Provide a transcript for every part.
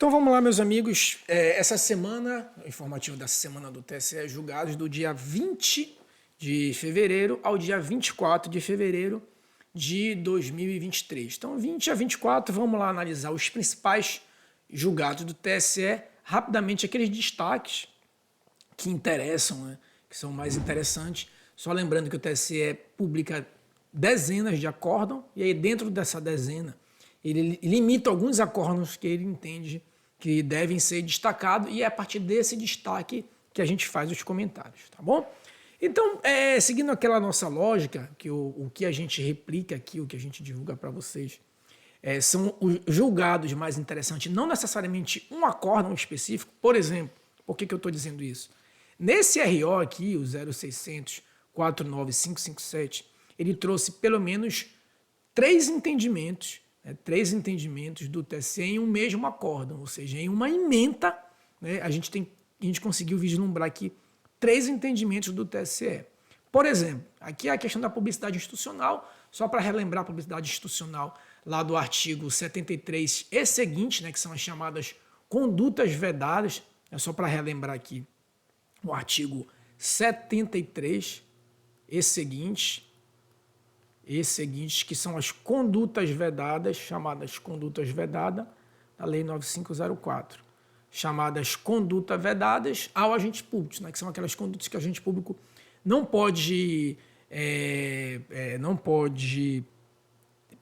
Então vamos lá, meus amigos. Essa semana, o informativo dessa semana do TSE, julgados do dia 20 de fevereiro ao dia 24 de fevereiro de 2023. Então, 20 a 24, vamos lá analisar os principais julgados do TSE, rapidamente aqueles destaques que interessam, né, que são mais interessantes. Só lembrando que o TSE publica dezenas de acórdão, e aí dentro dessa dezena ele limita alguns acórdãos que ele entende que devem ser destacados, e é a partir desse destaque que a gente faz os comentários, tá bom? Então, seguindo aquela nossa lógica, que o que a gente replica aqui, o que a gente divulga para vocês, são os julgados mais interessantes, não necessariamente um acórdão específico. Por exemplo, por que eu estou dizendo isso? Nesse RO aqui, o 0600 49557, ele trouxe pelo menos três entendimentos do TSE em um mesmo acórdão, ou seja, em uma ementa, né, a gente conseguiu vislumbrar aqui três entendimentos do TSE. Por exemplo, aqui é a questão da publicidade institucional, só para relembrar a publicidade institucional lá do artigo 73 e seguinte, né, que são as chamadas condutas vedadas, é só para relembrar aqui o artigo 73 e seguinte, que são as condutas vedadas, chamadas condutas vedadas, da Lei 9504. Chamadas condutas vedadas ao agente público, né, que são aquelas condutas que o agente público não pode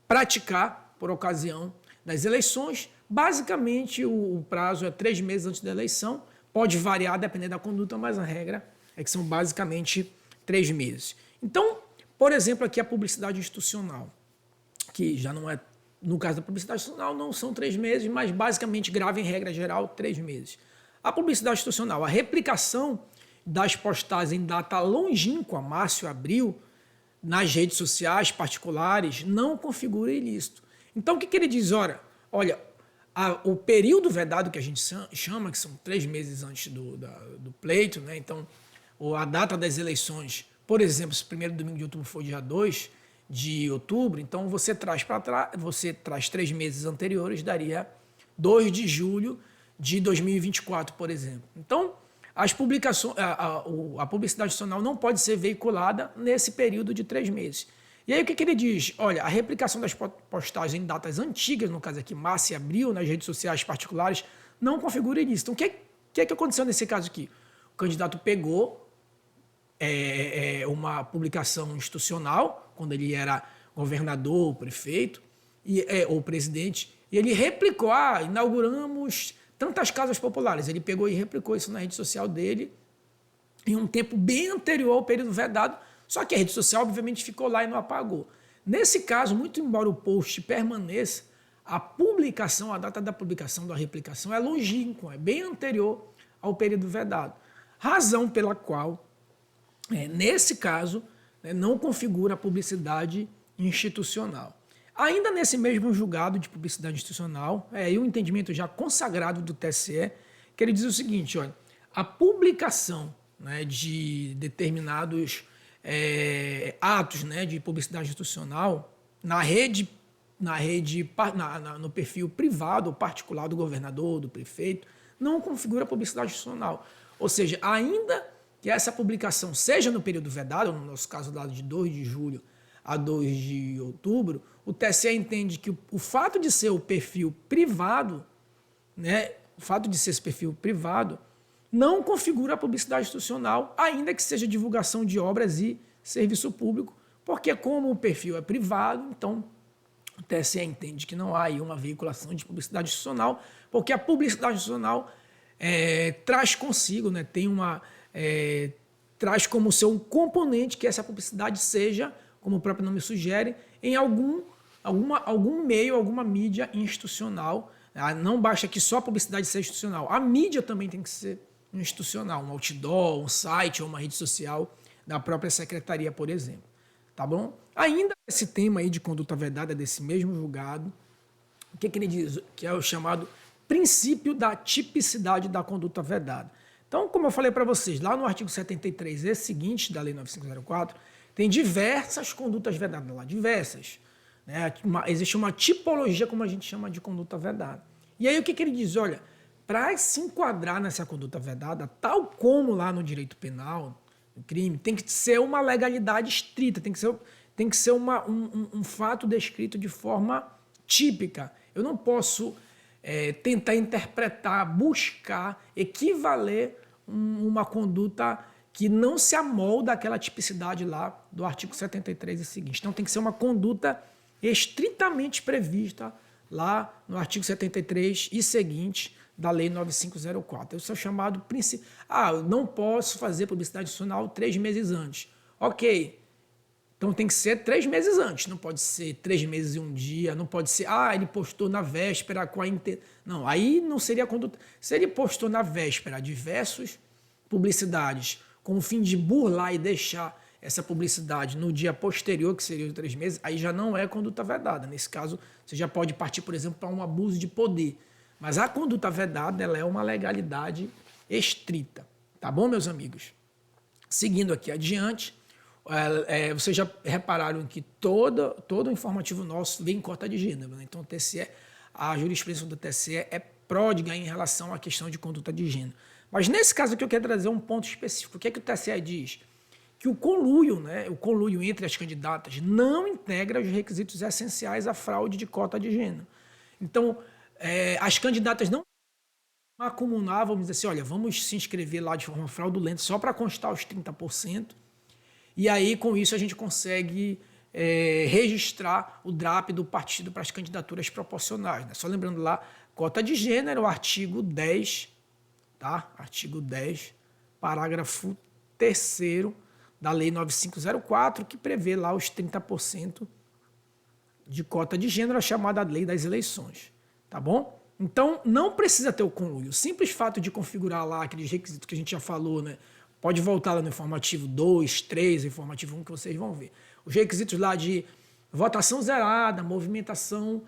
praticar por ocasião das eleições. Basicamente, o prazo é 3 meses antes da eleição, pode variar dependendo da conduta, mas a regra é que são basicamente 3 meses. Então, por exemplo, aqui a publicidade institucional, que já não é, no caso da publicidade institucional, não são 3 meses, mas basicamente grave em regra geral 3 meses. A publicidade institucional, a replicação das postagens em data longínqua, março e abril, nas redes sociais particulares, não configura ilícito. Então, o que ele diz? Olha, o período vedado que a gente chama, que são 3 meses antes do pleito, né? Então, a data das eleições, por exemplo, se o primeiro domingo de outubro for dia 2 de outubro, então você traz 3 meses anteriores, daria 2 de julho de 2024, por exemplo. Então, as publicações, a publicidade institucional não pode ser veiculada nesse período de 3 meses. E aí o que ele diz? Olha, a replicação das postagens em datas antigas, no caso aqui março e abril, nas redes sociais particulares, não configura ilícito. Então, o que aconteceu nesse caso aqui? O candidato pegou uma publicação institucional, quando ele era governador, prefeito ou presidente, e ele replicou, inauguramos tantas casas populares. Ele pegou e replicou isso na rede social dele em um tempo bem anterior ao período vedado, só que a rede social obviamente ficou lá e não apagou. Nesse caso, muito embora o post permaneça, a publicação, a data da publicação, da replicação é longínqua, é bem anterior ao período vedado. Razão pela qual nesse caso, não configura a publicidade institucional. Ainda nesse mesmo julgado de publicidade institucional, o entendimento já consagrado do TSE, que ele diz o seguinte, olha, a publicação, né, de determinados atos, né, de publicidade institucional no perfil privado ou particular do governador, do prefeito, não configura publicidade institucional. Ou seja, ainda que essa publicação seja no período vedado, no nosso caso lá de 2 de julho a 2 de outubro, o TSE entende que o fato de ser o perfil privado, né, o fato de ser esse perfil privado, não configura a publicidade institucional, ainda que seja divulgação de obras e serviço público, porque como o perfil é privado, então o TSE entende que não há aí uma veiculação de publicidade institucional, porque a publicidade institucional traz consigo, né, traz como seu componente que essa publicidade seja, como o próprio nome sugere, em algum meio, alguma mídia institucional. Não basta que só a publicidade seja institucional, a mídia também tem que ser institucional, um outdoor, um site ou uma rede social da própria secretaria, por exemplo. Tá bom? Ainda esse tema aí de conduta vedada desse mesmo julgado, o que ele diz? Que é o chamado princípio da tipicidade da conduta vedada. Então, como eu falei para vocês, lá no artigo 73 e seguinte da Lei 9504, tem diversas condutas vedadas lá, diversas. Né? Existe uma tipologia, como a gente chama, de conduta vedada. E aí o que ele diz? Olha, para se enquadrar nessa conduta vedada, tal como lá no direito penal, no crime, tem que ser uma legalidade estrita, tem que ser um fato descrito de forma típica. Eu não posso tentar interpretar, buscar, equivaler uma conduta que não se amolda àquela tipicidade lá do artigo 73 e seguinte. Então tem que ser uma conduta estritamente prevista lá no artigo 73 e seguinte da Lei 9504. Esse é o chamado princípio. Eu não posso fazer publicidade institucional 3 meses antes. Ok. Então tem que ser 3 meses antes. Não pode ser 3 meses e um dia. Não pode ser, ele postou na véspera com a... Não, aí não seria conduta. Se ele postou na véspera diversas publicidades com o fim de burlar e deixar essa publicidade no dia posterior, que seria os 3 meses, aí já não é conduta vedada. Nesse caso, você já pode partir, por exemplo, para um abuso de poder. Mas a conduta vedada, ela é uma legalidade estrita. Tá bom, meus amigos? Seguindo aqui adiante, vocês já repararam que todo o informativo nosso vem em cota de gênero. Né? Então, o TSE, a jurisprudência do TSE é pródiga em relação à questão de conduta de gênero. Mas nesse caso aqui eu quero trazer um ponto específico. O que é que o TSE diz? Que o conluio entre as candidatas não integra os requisitos essenciais à fraude de cota de gênero. Então, as candidatas não acumular, vamos dizer assim, olha, vamos se inscrever lá de forma fraudulenta só para constar os 30%, e aí com isso a gente consegue registrar o DRAP do partido para as candidaturas proporcionais. Né? Só lembrando lá, cota de gênero, artigo 10, tá? Artigo 10, parágrafo 3º da Lei 9504, que prevê lá os 30% de cota de gênero, a chamada Lei das Eleições. Tá bom? Então, não precisa ter o conluio. O simples fato de configurar lá aqueles requisitos que a gente já falou, né? Pode voltar lá no informativo 2, 3, informativo 1, que vocês vão ver. Os requisitos lá de votação zerada, movimentação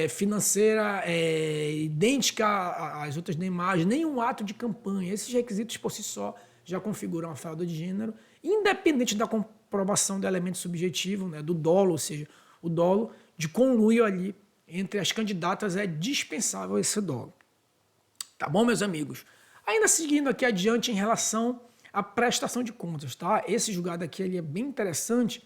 financeira idêntica às outras demais, nenhum ato de campanha. Esses requisitos, por si só, já configuram a fraude de gênero, independente da comprovação do elemento subjetivo, né? Do dolo, ou seja, o dolo de conluio ali entre as candidatas é dispensável esse dolo. Tá bom, meus amigos? Ainda seguindo aqui adiante em relação à prestação de contas, tá? Esse julgado aqui ele é bem interessante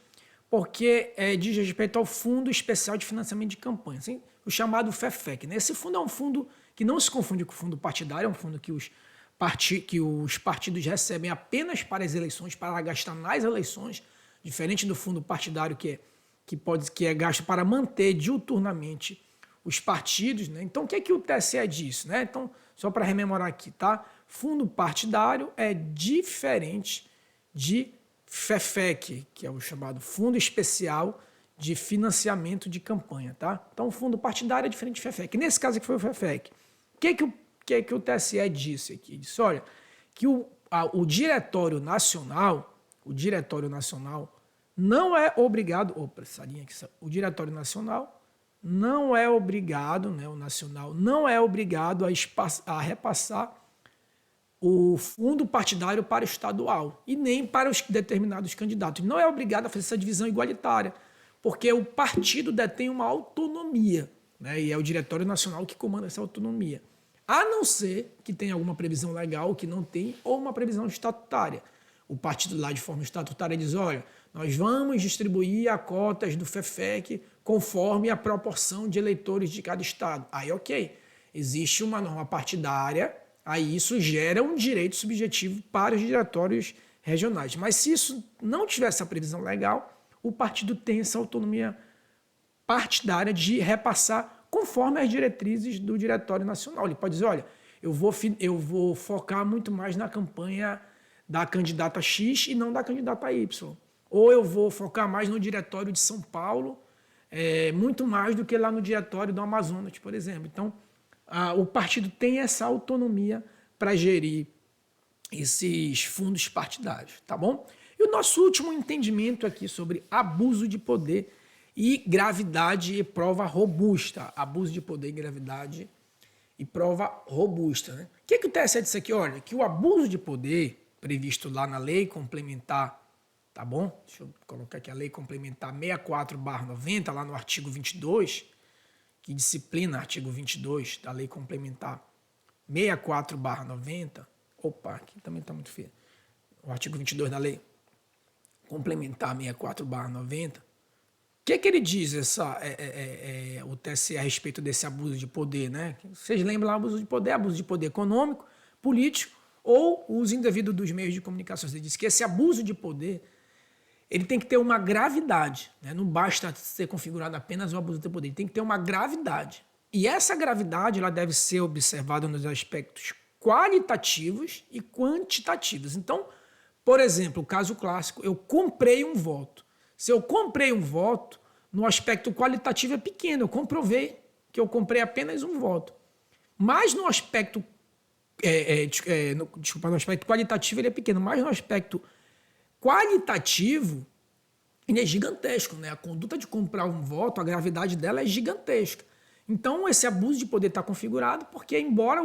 porque diz respeito ao Fundo Especial de Financiamento de Campanha, assim, o chamado FEFEC. Né? Esse fundo é um fundo que não se confunde com o fundo partidário, é um fundo que os partidos recebem apenas para as eleições, para gastar nas eleições, diferente do fundo partidário que é gasto para manter diuturnamente os partidos. Né? Então, o que o TSE disse? Né? Então, só para rememorar aqui, tá? Fundo partidário é diferente de FEFEC, que é o chamado Fundo Especial de Financiamento de Campanha. Tá? Então, o fundo partidário é diferente de FEFEC. Nesse caso aqui foi o FEFEC. O que o TSE disse aqui? Disse, olha, que o Diretório Nacional não é obrigado, o Diretório Nacional não é obrigado, né, o Nacional não é obrigado a repassar o fundo partidário para o estadual e nem para os determinados candidatos. Não é obrigado a fazer essa divisão igualitária, porque o partido detém uma autonomia, né, e é o Diretório Nacional que comanda essa autonomia. A não ser que tenha alguma previsão legal que não tem, ou uma previsão estatutária. O partido lá de forma estatutária diz, olha, nós vamos distribuir a cotas do FEFEC conforme a proporção de eleitores de cada estado. Aí, ok, existe uma norma partidária, aí isso gera um direito subjetivo para os diretórios regionais. Mas se isso não tiver essa previsão legal, o partido tem essa autonomia partidária de repassar conforme as diretrizes do Diretório Nacional. Ele pode dizer, olha, eu vou focar muito mais na campanha da candidata X e não da candidata Y. Ou eu vou focar mais no Diretório de São Paulo, muito mais do que lá no Diretório do Amazonas, por exemplo. Então, o partido tem essa autonomia para gerir esses fundos partidários, tá bom? E o nosso último entendimento aqui sobre abuso de poder e gravidade e prova robusta. Abuso de poder e gravidade e prova robusta. Né? O que o TSE disse aqui? Olha, que o abuso de poder previsto lá na lei complementar, tá bom? Deixa eu colocar aqui a lei complementar 64/90, lá no artigo 22, que disciplina artigo 22 da Lei Complementar 64/90, opa, aqui também está muito feio, o artigo 22 da Lei Complementar 64/90, o que ele diz, o TSE, a respeito desse abuso de poder, né? Vocês lembram lá, abuso de poder econômico, político ou uso indevido dos meios de comunicação. Ele diz que esse abuso de poder ele tem que ter uma gravidade, né? Não basta ser configurado apenas o abuso de poder, ele tem que ter uma gravidade. E essa gravidade ela deve ser observada nos aspectos qualitativos e quantitativos. Então, por exemplo, o caso clássico, eu comprei um voto. Se eu comprei um voto, no aspecto qualitativo é pequeno, eu comprovei que eu comprei apenas um voto. Mas no aspecto, no aspecto qualitativo ele é pequeno, mas no aspecto qualitativo, ele é gigantesco, né? A conduta de comprar um voto, a gravidade dela é gigantesca. Então, esse abuso de poder está configurado porque, embora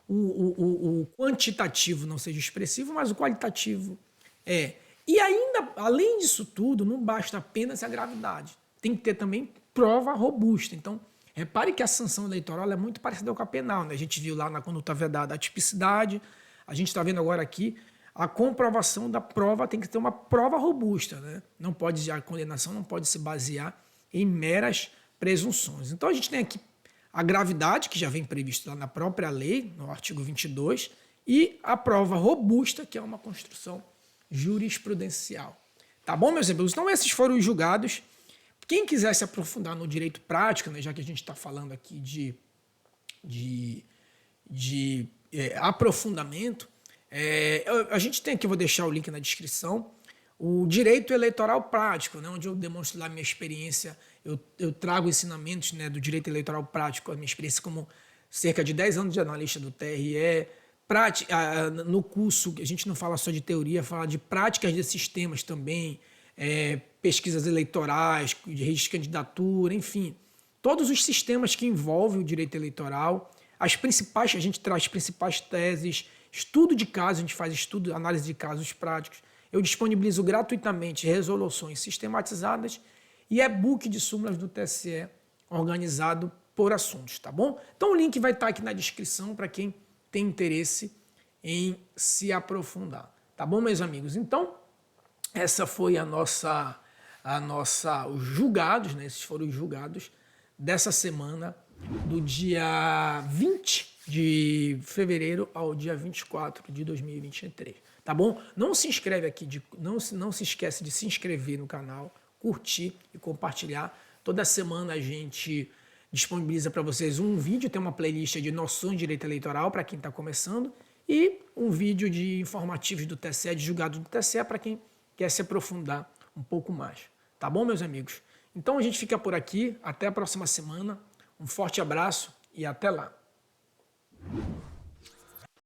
o quantitativo não seja expressivo, mas o qualitativo é. E ainda, além disso tudo, não basta apenas a gravidade. Tem que ter também prova robusta. Então, repare que a sanção eleitoral é muito parecida com a penal, né? A gente viu lá na conduta vedada a tipicidade, a gente está vendo agora aqui a comprovação da prova, tem que ter uma prova robusta, né? Não pode, a condenação não pode se basear em meras presunções. Então a gente tem aqui a gravidade, que já vem previsto lá na própria lei, no artigo 22, e a prova robusta, que é uma construção jurisprudencial. Tá bom, meus amigos? Então esses foram os julgados. Quem quiser se aprofundar no direito prático, né, já que a gente está falando aqui de aprofundamento, a gente tem aqui, vou deixar o link na descrição, o direito eleitoral prático, né, onde eu demonstro lá a minha experiência, eu trago ensinamentos, né, do direito eleitoral prático, a minha experiência como cerca de 10 anos de analista do TRE, no curso, a gente não fala só de teoria, fala de práticas de sistemas também, pesquisas eleitorais, de registro de candidatura, enfim, todos os sistemas que envolvem o direito eleitoral, a gente traz principais teses, estudo de casos, a gente faz estudo, análise de casos práticos. Eu disponibilizo gratuitamente resoluções sistematizadas e e-book de súmulas do TSE organizado por assuntos, tá bom? Então o link vai estar aqui na descrição para quem tem interesse em se aprofundar, tá bom, meus amigos? Então, essa foi os julgados, né? Esses foram os julgados dessa semana, do dia 20 de fevereiro ao dia 24 de 2023, tá bom? Não se inscreve aqui, não se esquece de se inscrever no canal, curtir e compartilhar. Toda semana a gente disponibiliza para vocês um vídeo, tem uma playlist de noções de direito eleitoral para quem está começando e um vídeo de informativos do TSE, de julgado do TSE, para quem quer se aprofundar um pouco mais. Tá bom, meus amigos? Então a gente fica por aqui, até a próxima semana, um forte abraço e até lá!